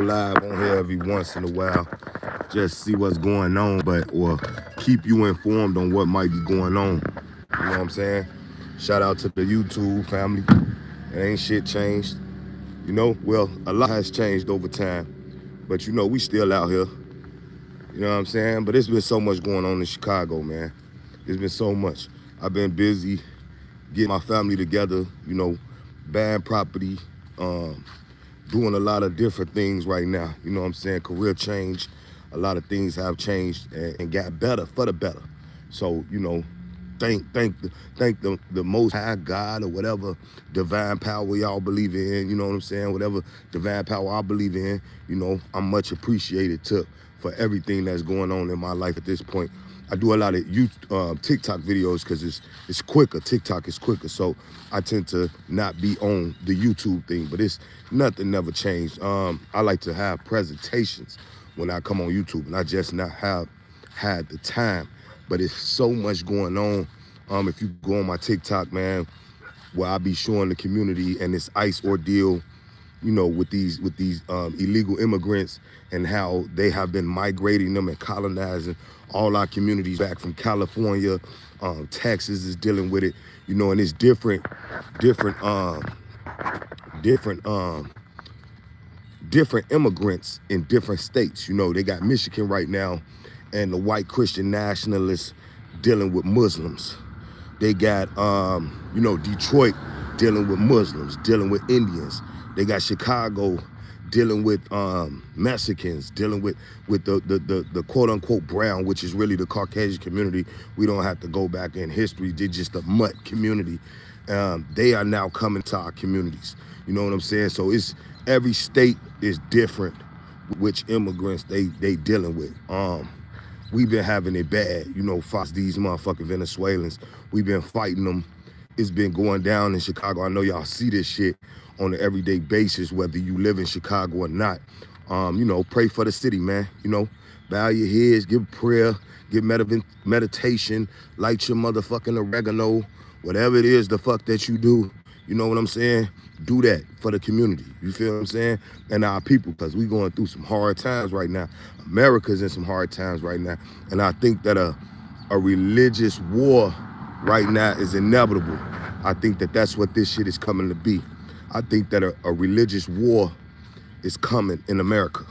live on here every once in a while, just see what's going on, or keep you informed on what might be going on. You know what I'm saying? Shout out to the YouTube family. It ain't shit changed. Well, a lot has changed over time, but we still out here. You know what I'm saying? But it's been so much going on in Chicago, man. There's been so much. I've been busy getting my family together, buying property, doing a lot of different things right now. You know what I'm saying? Career change. A lot of things have changed and got better for the better. So, thank the most high God or whatever divine power y'all believe in, you know what I'm saying? Whatever divine power I believe in, I'm much appreciated for everything that's going on in my life at this point. I do a lot of TikTok videos because it's quicker. TikTok is quicker, so I tend to not be on the YouTube thing. But it's nothing never changed. I like to have presentations when I come on YouTube, and I just not have had the time. But it's so much going on. If you go on my TikTok, man, where I be showing the community and this ICE ordeal, with these illegal immigrants and how they have been migrating them and colonizing all our communities back from California. Texas is dealing with it, and it's different immigrants in different states. They got Michigan right now, and the white Christian nationalists dealing with Muslims. They got Detroit dealing with Muslims, dealing with Indians. They got Chicago dealing with Mexicans, dealing with the quote unquote brown, which is really the Caucasian community. We don't have to go back in history. They're just a mutt community. They are now coming to our communities. You know what I'm saying? So it's every state is different which immigrants they dealing with. We've been having it bad, fight these motherfucking Venezuelans. We've been fighting them. It's been going down in Chicago. I know y'all see this shit on an everyday basis, whether you live in Chicago or not. Pray for the city, man. Bow your heads, give prayer, give meditation, light your motherfucking oregano, whatever it is the fuck that you do. You know what I'm saying? Do that for the community. You feel what I'm saying? And our people, because we going through some hard times right now. America's in some hard times right now. And I think that a religious war right now is inevitable. I think that that's what this shit is coming to be. I think that a religious war is coming in America.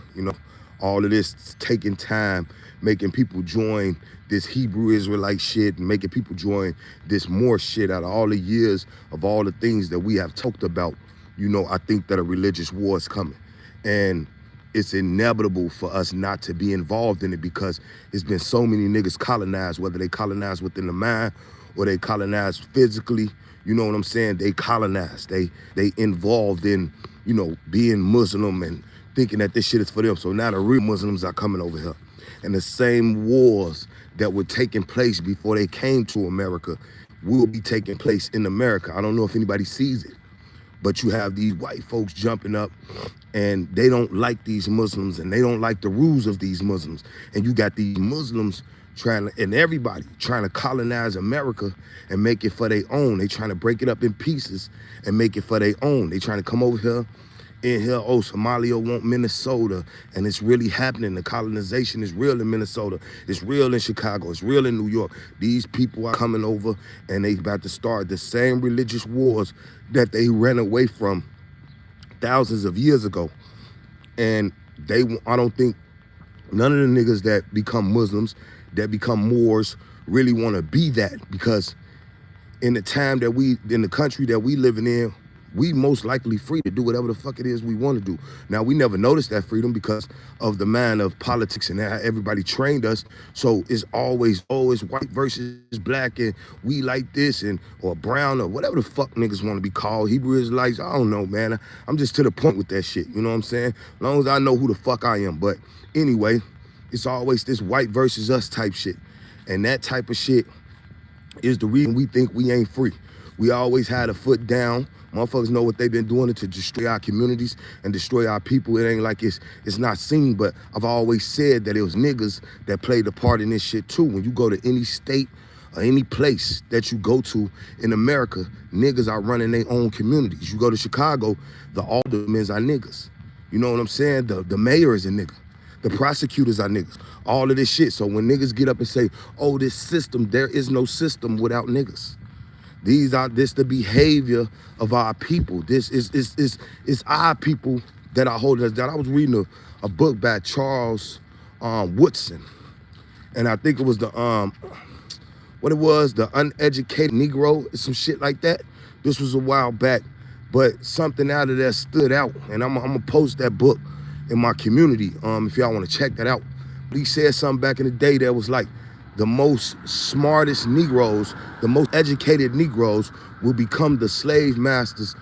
All of this is taking time, making people join this Hebrew Israelite shit and making people join this more shit out of all the years of all the things that we have talked about. I think that a religious war is coming. And it's inevitable for us not to be involved in it because it's been so many niggas colonized, whether they colonized within the mind or they colonized physically. You know what I'm saying? They colonized. They involved in, being Muslim and thinking that this shit is for them. So now the real Muslims are coming over here. And the same wars that were taking place before they came to America will be taking place in America. I don't know if anybody sees it, but you have these white folks jumping up and they don't like these Muslims and they don't like the rules of these Muslims. And you got these Muslims everybody trying to colonize America and make it for their own. They trying to break it up in pieces and make it for their own. They trying to come over here, Somalia want Minnesota, and it's really happening. The colonization is real in Minnesota. It's real in Chicago. It's real in New York. These people are coming over, and they about to start the same religious wars that they ran away from thousands of years ago. And I don't think none of the niggas that become Muslims, that become Moors, really want to be that, because in the country that we living in, we most likely free to do whatever the fuck it is we want to do. Now, we never noticed that freedom because of the man of politics and how everybody trained us. So it's always white versus black, and we like this, or brown, or whatever the fuck niggas want to be called. Hebrew Israelites, I don't know, man. I'm just to the point with that shit. You know what I'm saying? As long as I know who the fuck I am. But anyway, it's always this white versus us type shit. And that type of shit is the reason we think we ain't free. We always had a foot down. Motherfuckers know what they've been doing to destroy our communities and destroy our people. It ain't like it's not seen, but I've always said that it was niggas that played a part in this shit too. When you go to any state or any place that you go to in America, niggas are running their own communities. You go to Chicago, the aldermen are niggas. You know what I'm saying? The mayor is a nigga. The prosecutors are niggas. All of this shit. So when niggas get up and say, oh, this system, there is no system without niggas. This the behavior of our people. This is our people that are holding us down. I was reading a book by Charles Woodson, and I think it was the the Uneducated Negro, some shit like that. This was a while back, but something out of that stood out, and I'm gonna post that book in my community if y'all want to check that out. But he said something back in the day that was like, the most smartest Negroes, the most educated Negroes will become the slave masters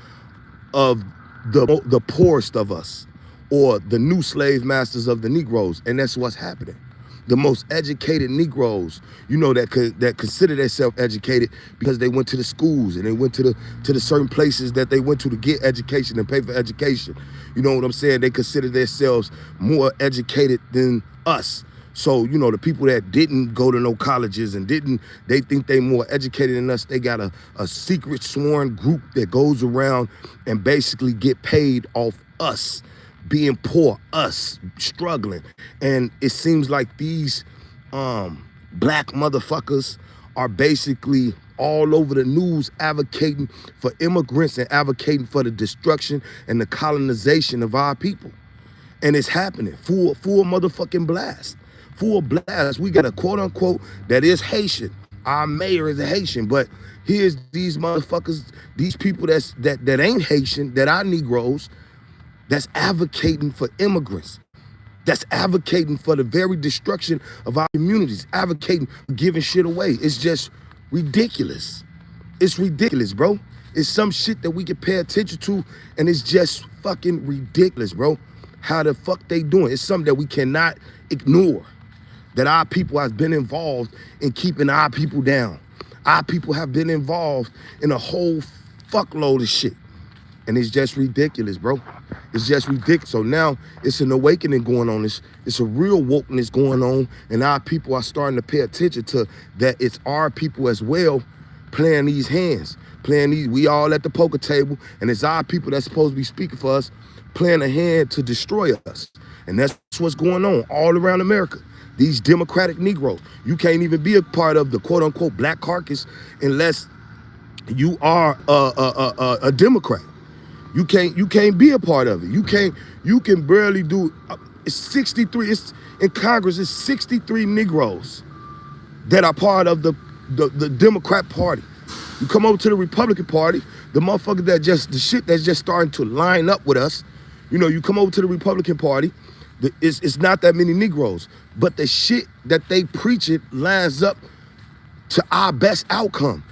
of the poorest of us, or the new slave masters of the Negroes. And that's what's happening. The most educated Negroes, you know, that consider themselves educated because they went to the schools and they went to the certain places that they went to get education and pay for education. You know what I'm saying? They consider themselves more educated than us. So, you know, the people that didn't go to no colleges and they think they more educated than us. They got a secret sworn group that goes around and basically get paid off us being poor, us struggling. And it seems like these black motherfuckers are basically all over the news advocating for immigrants and advocating for the destruction and the colonization of our people. And it's happening, full motherfucking blast. Full blast. We got a quote unquote that is Haitian. Our mayor is a Haitian, but here's these motherfuckers, these people that ain't Haitian, that are Negroes, that's advocating for immigrants, that's advocating for the very destruction of our communities, advocating for giving shit away. It's just ridiculous. It's ridiculous, bro. It's some shit that we can pay attention to, and it's just fucking ridiculous, bro. How the fuck they doing? It's something that we cannot ignore. That our people has been involved in keeping our people down. Our people have been involved in a whole fuckload of shit. And it's just ridiculous, bro. It's just ridiculous. So now it's an awakening going on. It's a real wokeness going on, and our people are starting to pay attention to that. It's our people as well playing these hands, we all at the poker table, and it's our people that's supposed to be speaking for us, playing a hand to destroy us. And that's what's going on all around America. These Democratic Negroes, you can't even be a part of the quote unquote black caucus unless you are a Democrat. You can't be a part of it. You can barely do. It's 63. It's in Congress. It's 63 Negroes that are part of the Democrat Party. You come over to the Republican Party, the motherfucker the shit that's just starting to line up with us. You know, you come over to the Republican Party, it's not that many Negroes, but the shit that they preach it lines up to our best outcome.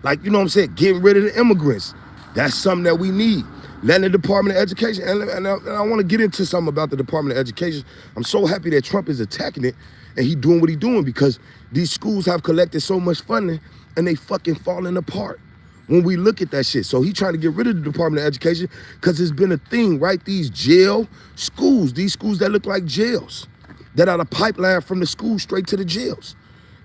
Like, you know what I'm saying? Getting rid of the immigrants. That's something that we need. Letting the Department of Education, and I want to get into something about the Department of Education. I'm so happy that Trump is attacking it and he doing what he doing, because these schools have collected so much funding and they fucking falling apart when we look at that shit. So he trying to get rid of the Department of Education because it's been a thing, right? These jail schools, these schools that look like jails, that are the pipeline from the school straight to the jails.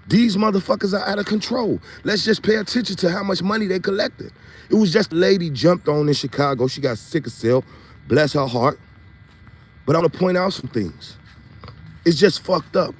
These motherfuckers are out of control. Let's just pay attention to how much money they collected. It was just a lady jumped on in Chicago. She got sickle cell, bless her heart. But I'm gonna point out some things. It's just fucked up.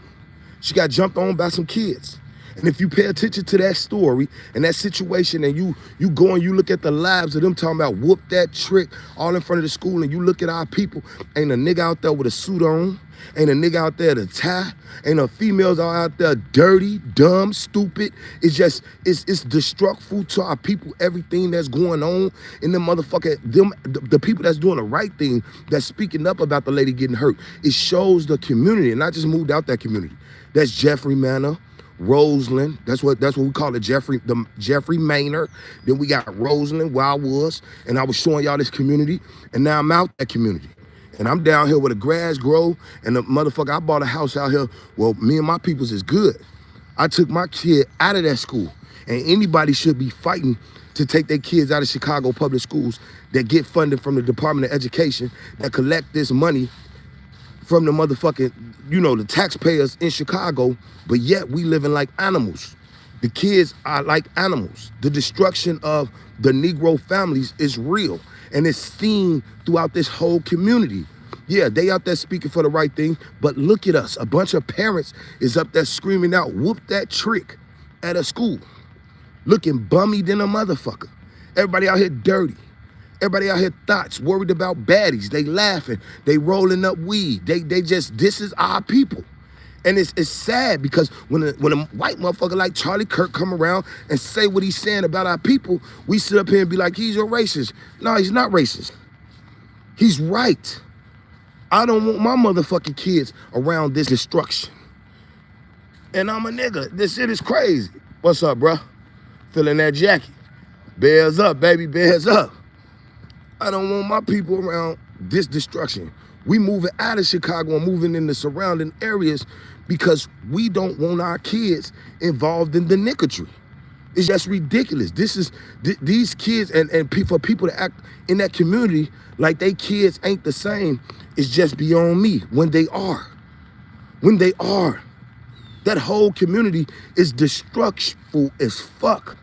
She got jumped on by some kids. And if you pay attention to that story and that situation, and you go and you look at the lives of them talking about whoop that trick all in front of the school, and you look at our people, ain't a nigga out there with a suit on, ain't a nigga out there to tie, ain't no females out there dirty, dumb, stupid. It's just, it's destructful to our people, everything that's going on in the motherfucker, the people that's doing the right thing, that's speaking up about the lady getting hurt. It shows the community, and I just moved out that community. That's Jeffrey Manor, Roseland, that's what we call it, Jeffrey Manor. Then we got Roseland, where I was, and I was showing y'all this community, and now I'm out that community. And I'm down here where the grass grow, and the motherfucker, I bought a house out here. Well, me and my peoples is good. I took my kid out of that school, and anybody should be fighting to take their kids out of Chicago public schools that get funded from the Department of Education, that collect this money from the motherfucking, you know, the taxpayers in Chicago, but yet we living like animals. The kids are like animals. The destruction of the Negro families is real, and it's seen throughout this whole community. Yeah, they out there speaking for the right thing, but look at us. A bunch of parents is up there screaming out, whoop that trick at a school. Looking bummy than a motherfucker. Everybody out here dirty. Everybody out here thoughts, worried about baddies. They laughing, they rolling up weed. They just, this is our people. And it's sad because when a white motherfucker like Charlie Kirk come around and say what he's saying about our people, we sit up here and be like, he's a racist. No, he's not racist. He's right. I don't want my motherfucking kids around this destruction. And I'm a nigga. This shit is crazy. What's up, bro? Feeling that jacket. Bears up, baby, bears up. I don't want my people around this destruction. We moving out of Chicago and moving in the surrounding areas because we don't want our kids involved in the nicketry. It's just ridiculous. This is these kids and for people to act in that community like they kids ain't the same is just beyond me when they are. When they are. That whole community is destructful as fuck.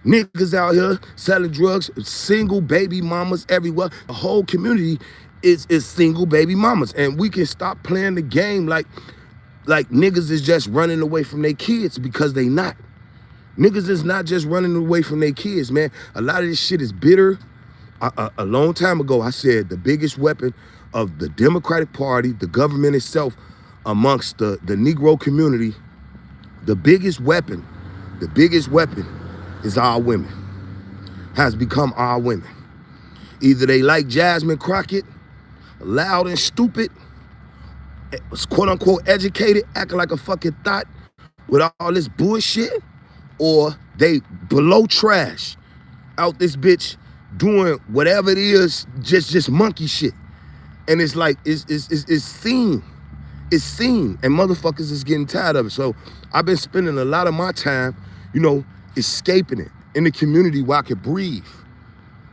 Niggas out here selling drugs, single baby mamas everywhere. The whole community is single baby mamas. And we can stop playing the game like niggas is just running away from their kids because they not. Niggas is not just running away from their kids, man. A lot of this shit is bitter. A long time ago, I said the biggest weapon of the Democratic Party, the government itself, amongst the Negro community, the biggest weapon is our women, has become our women. Either they like Jasmine Crockett, loud and stupid, quote unquote educated, acting like a fucking thought with all this bullshit, or they below trash out this bitch doing whatever it is, just monkey shit. And it's like, it's seen. It's seen, and motherfuckers is getting tired of it. So I've been spending a lot of my time, escaping it in the community where I could breathe.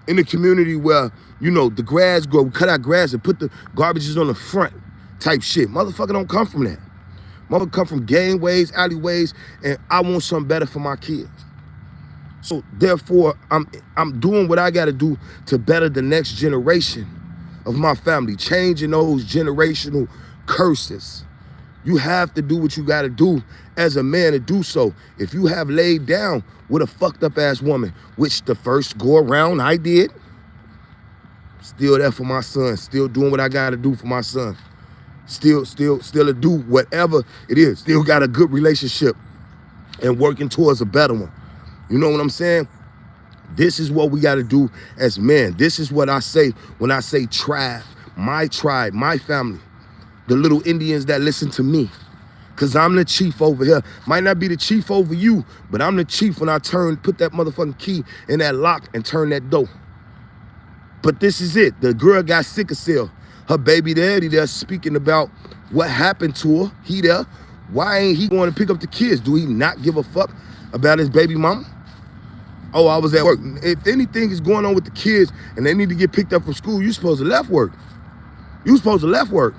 In the community where, the grass grow, we cut out grass and put the garbages on the front type shit. Motherfucker don't come from that. Motherfucker come from gangways, alleyways, and I want something better for my kids. So therefore, I'm doing what I gotta do to better the next generation of my family, changing those generational curses. You have to do what you gotta do as a man to do so. If you have laid down with a fucked up ass woman, which the first go around I did, still there for my son, still doing what I gotta do for my son. Still to do whatever it is. Still got a good relationship and working towards a better one. You know what I'm saying? This is what we gotta do as men. This is what I say when I say tribe, my family. The little Indians that listen to me. Cause I'm the chief over here. Might not be the chief over you, but I'm the chief when I put that motherfucking key in that lock and turn that door. But this is it. The girl got sickle cell. Her baby daddy there speaking about what happened to her. He there. Why ain't he going to pick up the kids? Do he not give a fuck about his baby mama? Oh, I was at work. If anything is going on with the kids and they need to get picked up from school, you supposed to left work. You supposed to left work.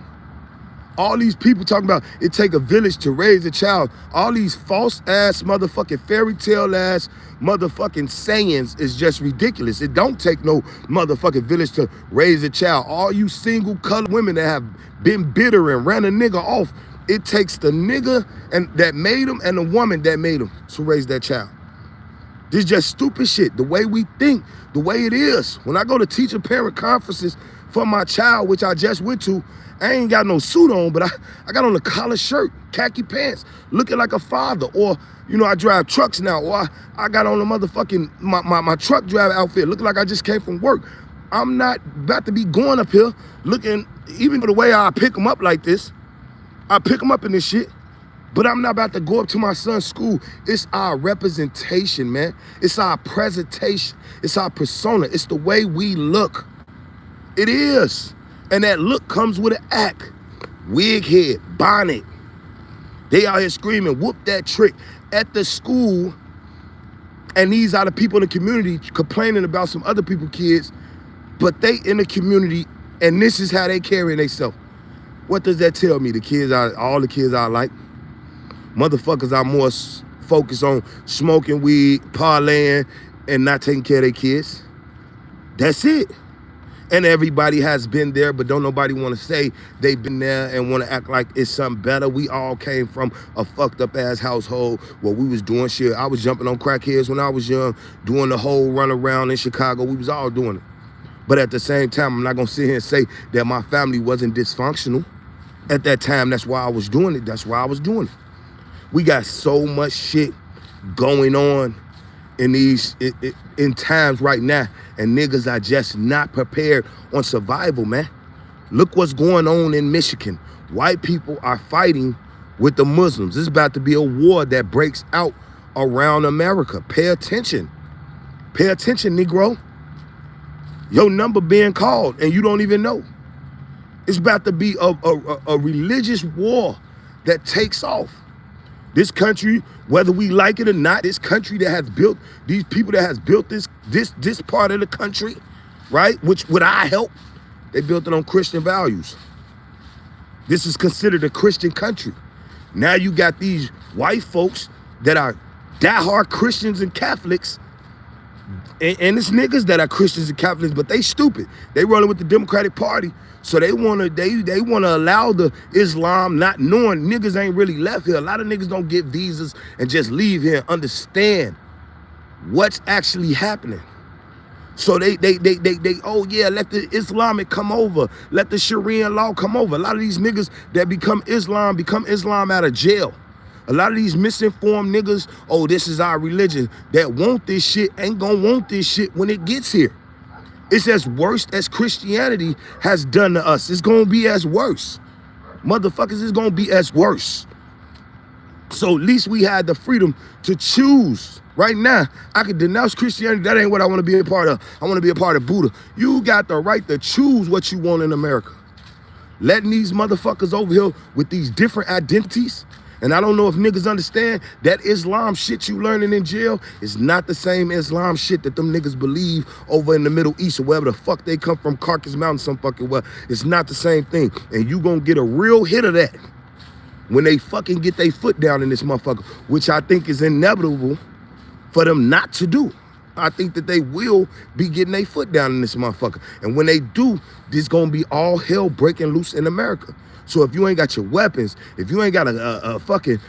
All these people talking about it take a village to raise a child. All these false ass motherfucking fairy tale ass motherfucking sayings is just ridiculous. It don't take no motherfucking village to raise a child. All you single colored women that have been bitter and ran a nigga off, it takes the nigga and that made him and the woman that made him to raise that child. This is just stupid shit. The way we think, the way it is. When I go to teacher parent conferences for my child, which I just went to, I ain't got no suit on, but I got on a collar shirt, khaki pants, looking like a father. Or, I drive trucks now. Or I got on a motherfucking, my truck driver outfit, looking like I just came from work. I'm not about to be going up here looking, even the way I pick them up like this, I pick them up in this shit, but I'm not about to go up to my son's school. It's our representation, man. It's our presentation. It's our persona. It's the way we look. It is. And that look comes with an act. Wig head, bonnet. They out here screaming, whoop that trick at the school. And these are the people in the community complaining about some other people's kids, but they in the community, and this is how they carry themselves. What does that tell me? All the kids I like. Motherfuckers are more focused on smoking weed, parlaying, and not taking care of their kids. That's it. And everybody has been there, but don't nobody want to say they've been there and want to act like it's something better. We all came from a fucked up ass household where we was doing shit. I was jumping on crackheads when I was young, doing the whole run around in Chicago. We was all doing it. But at the same time, I'm not gonna sit here and say that my family wasn't dysfunctional. At that time, that's why I was doing it. That's why I was doing it. We got so much shit going on in in times right now, and niggas are just not prepared on survival, man. Look what's going on in Michigan. White people are fighting with the Muslims. It's about to be a war that breaks out around America. Pay attention. Pay attention, Negro. Your number being called and you don't even know. It's about to be a religious war that takes off. This country, whether we like it or not, this country that has built, these people that has built this part of the country, right? Which would I help? They built it on Christian values. This is considered a Christian country. Now you got these white folks that are diehard Christians and Catholics, and it's niggas that are Christians and Catholics, but they stupid. They running with the Democratic Party. So they wanna allow the Islam, not knowing niggas ain't really left here. A lot of niggas don't get visas and just leave here and understand what's actually happening. So they oh yeah, let the Islamic come over, let the Sharia law come over. A lot of these niggas that become Islam out of jail. A lot of these misinformed niggas, oh, this is our religion, that want this shit ain't gonna want this shit when it gets here. It's as worse as Christianity has done to us. It's gonna be as worse. Motherfuckers, it's gonna be as worse. So at least we had the freedom to choose. Right now, I can denounce Christianity. That ain't what I wanna be a part of. I wanna be a part of Buddha. You got the right to choose what you want in America. Letting these motherfuckers over here with these different identities, and I don't know if niggas understand that Islam shit you learning in jail is not the same Islam shit that them niggas believe over in the Middle East or wherever the fuck they come from, Caucasus Mountain, some fucking well. It's not the same thing. And you gonna get a real hit of that when they fucking get their foot down in this motherfucker, which I think is inevitable for them not to do. I think that they will be getting their foot down in this motherfucker. And when they do, there's gonna be all hell breaking loose in America. So if you ain't got your weapons, if you ain't got a fucking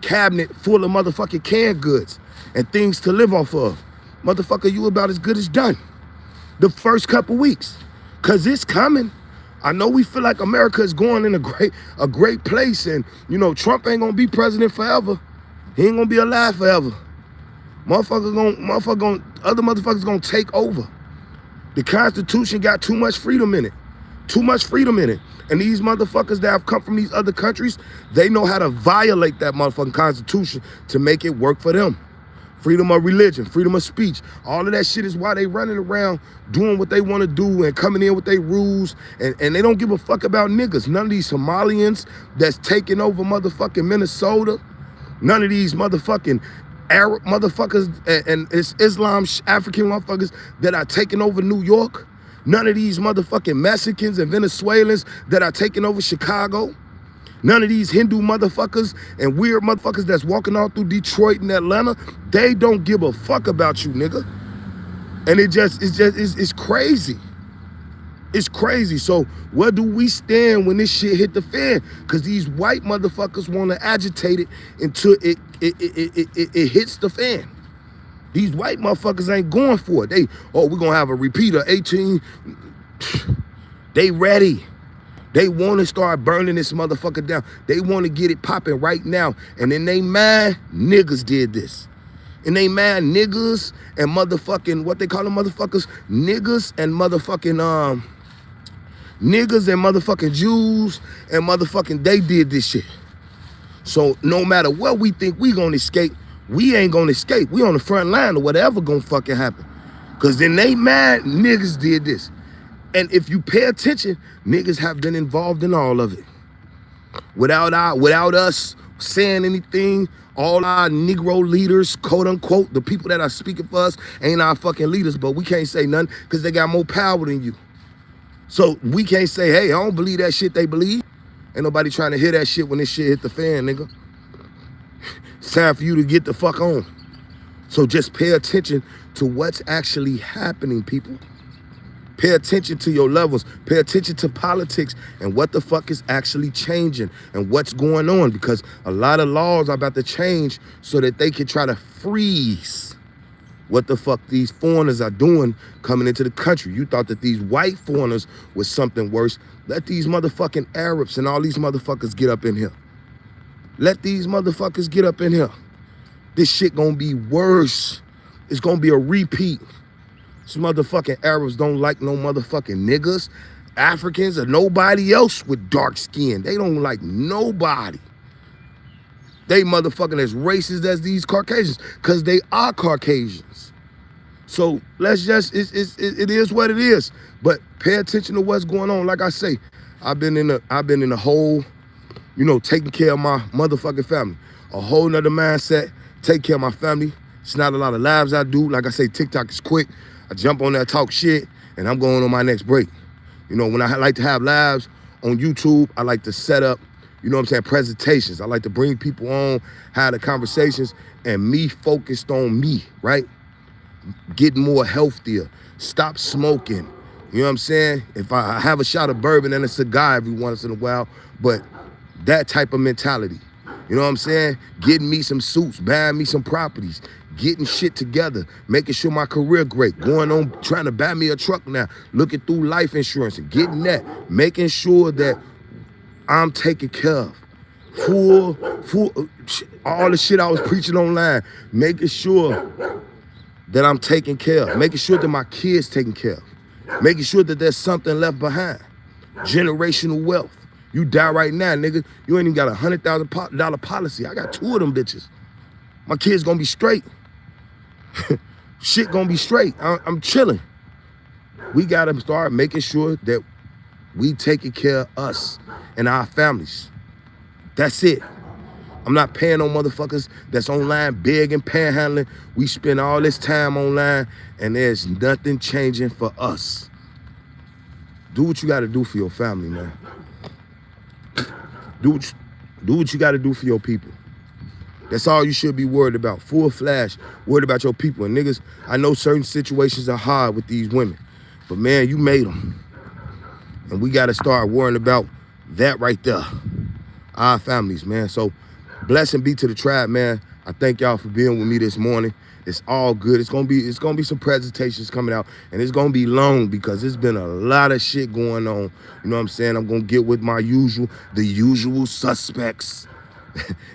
cabinet full of motherfucking canned goods and things to live off of, motherfucker, you about as good as done the first couple weeks. Cause it's coming. I know we feel like America is going in a great place, and you know, Trump ain't gonna be president forever. He ain't gonna be alive forever. Other motherfuckers gonna take over. The Constitution got too much freedom in it. Too much freedom in it. And these motherfuckers that have come from these other countries, they know how to violate that motherfucking Constitution to make it work for them. Freedom of religion, freedom of speech. All of that shit is why they running around doing what they want to do and coming in with their rules. And they don't give a fuck about niggas. None of these Somalians that's taking over motherfucking Minnesota. None of these motherfucking Arab motherfuckers and it's Islam African motherfuckers that are taking over New York. None of these motherfucking Mexicans and Venezuelans that are taking over Chicago. None of these Hindu motherfuckers and weird motherfuckers that's walking all through Detroit and Atlanta. They don't give a fuck about you, nigga. And it's crazy. It's crazy. So where do we stand when this shit hit the fan? Because these white motherfuckers want to agitate it until it hits the fan. These white motherfuckers ain't going for it. We're going to have a repeat of 18. They ready. They want to start burning this motherfucker down. They want to get it popping right now. And in they mind, niggas did this. In they mind, niggas and motherfucking, what they call them motherfuckers? Niggas and motherfucking, niggas and motherfucking Jews and motherfucking, they did this shit. So no matter what we think we gonna escape, we ain't gonna escape. We on the front line or whatever gonna fucking happen. Cause then they mad niggas did this. And if you pay attention, niggas have been involved in all of it. Without us saying anything, all our Negro leaders, quote unquote, the people that are speaking for us ain't our fucking leaders, but we can't say nothing because they got more power than you. So we can't say, hey, I don't believe that shit they believe. Ain't nobody trying to hear that shit when this shit hit the fan, nigga. It's time for you to get the fuck on. So just pay attention to what's actually happening, people. Pay attention to your levels. Pay attention to politics and what the fuck is actually changing and what's going on, because a lot of laws are about to change so that they can try to freeze what the fuck these foreigners are doing coming into the country. You thought that these white foreigners was something worse. Let these motherfucking Arabs and all these motherfuckers get up in here. Let these motherfuckers get up in here. This shit gonna be worse. It's gonna be a repeat. These motherfucking Arabs don't like no motherfucking niggas, Africans, or nobody else with dark skin. They don't like nobody. They motherfucking as racist as these Caucasians, because they are Caucasians. So let's just, it is what it is. But pay attention to what's going on. Like I say, I've been in the whole, you know, taking care of my motherfucking family. A whole nother mindset, take care of my family. It's not a lot of lives I do. Like I say, TikTok is quick. I jump on there, talk shit, and I'm going on my next break. You know, when I like to have lives on YouTube, I like to set up, you know what I'm saying, presentations. I like to bring people on, have the conversations, and me focused on me, right? Getting more healthier, stop smoking. You know what I'm saying? If I have a shot of bourbon and a cigar every once in a while, but that type of mentality. You know what I'm saying? Getting me some suits, buying me some properties, getting shit together, making sure my career great, going on, trying to buy me a truck now, looking through life insurance and getting that, making sure that I'm taken care of. Full, all the shit I was preaching online, making sure that I'm taken care of, making sure that my kids taken care of, making sure that there's something left behind. Generational wealth. You die right now, nigga, you ain't even got $100,000 policy. I got 2 of them bitches. My kids gonna be straight. Shit gonna be straight. I'm chilling. We gotta start making sure that we taking care of us and our families. That's it. I'm not paying no motherfuckers that's online begging, panhandling. We spend all this time online and there's nothing changing for us. Do what you gotta do for your family, man. Do what you gotta do for your people. That's all you should be worried about. Full flash, worried about your people. And niggas, I know certain situations are hard with these women, but man, you made them. And we gotta start worrying about that right there. Our families, man. So blessing be to the tribe, man. I thank y'all for being with me this morning. It's all good. It's gonna be some presentations coming out, and it's gonna be long because there's been a lot of shit going on. You know what I'm saying? I'm gonna get with the usual suspects.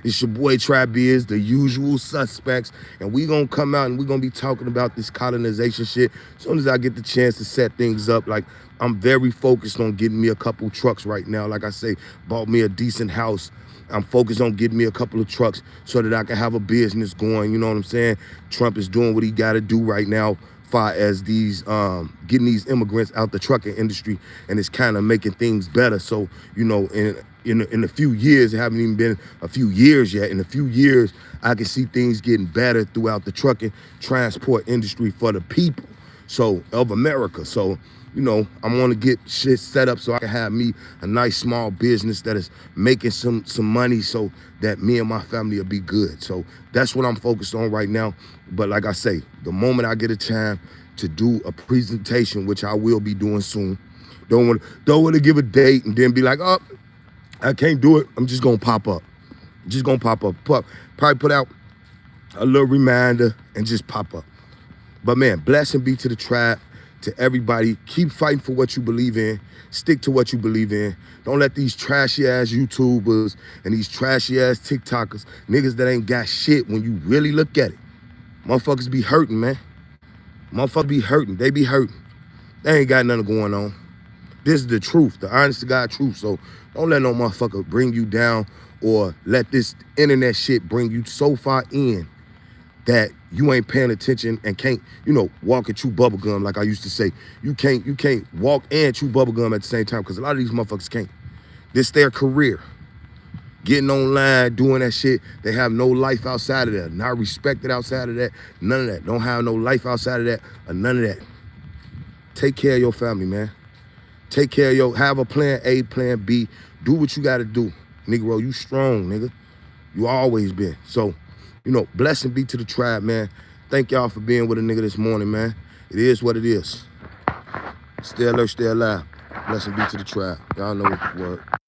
It's your boy TRIBEBIZ, the usual suspects, and we gonna come out and we gonna be talking about this colonization shit as soon as I get the chance to set things up. Like, I'm very focused on getting me a couple trucks right now. Like I say, bought me a decent house. I'm focused on getting me a couple of trucks so that I can have a business going. You know what I'm saying? Trump is doing what he got to do right now, far as these getting these immigrants out the trucking industry, and it's kind of making things better. So, you know, in a few years, it haven't even been a few years yet. In a few years, I can see things getting better throughout the trucking transport industry for the people of America. So, you know, I'm gonna get shit set up so I can have me a nice small business that is making some money so that me and my family will be good. So that's what I'm focused on right now. But like I say, the moment I get a time to do a presentation, which I will be doing soon, don't want to give a date and then be like, oh, I can't do it. I'm just gonna pop up. Probably put out a little reminder and just pop up. But man, blessing be to the tribe. To everybody, keep fighting for what you believe in. Stick to what you believe in. Don't let these trashy ass YouTubers and these trashy ass TikTokers, niggas that ain't got shit when you really look at it. Motherfuckers be hurting, man. Motherfuckers be hurting. They be hurting. They ain't got nothing going on. This is the truth, the honest to God truth. So don't let no motherfucker bring you down or let this internet shit bring you so far in that you ain't paying attention and can't, you know, walk and chew bubble gum like I used to say. You can't walk and chew bubble gum at the same time, because a lot of these motherfuckers can't. This their career. Getting online, doing that shit. They have no life outside of that. Not respected outside of that. None of that. Don't have no life outside of that or none of that. Take care of your family, man. Take care of have a plan A, plan B. Do what you gotta do. Negro, you strong, nigga. You always been. So, you know, blessing be to the tribe, man. Thank y'all for being with a nigga this morning, man. It is what it is. Stay alert, stay alive. Blessing be to the tribe. Y'all know what the word.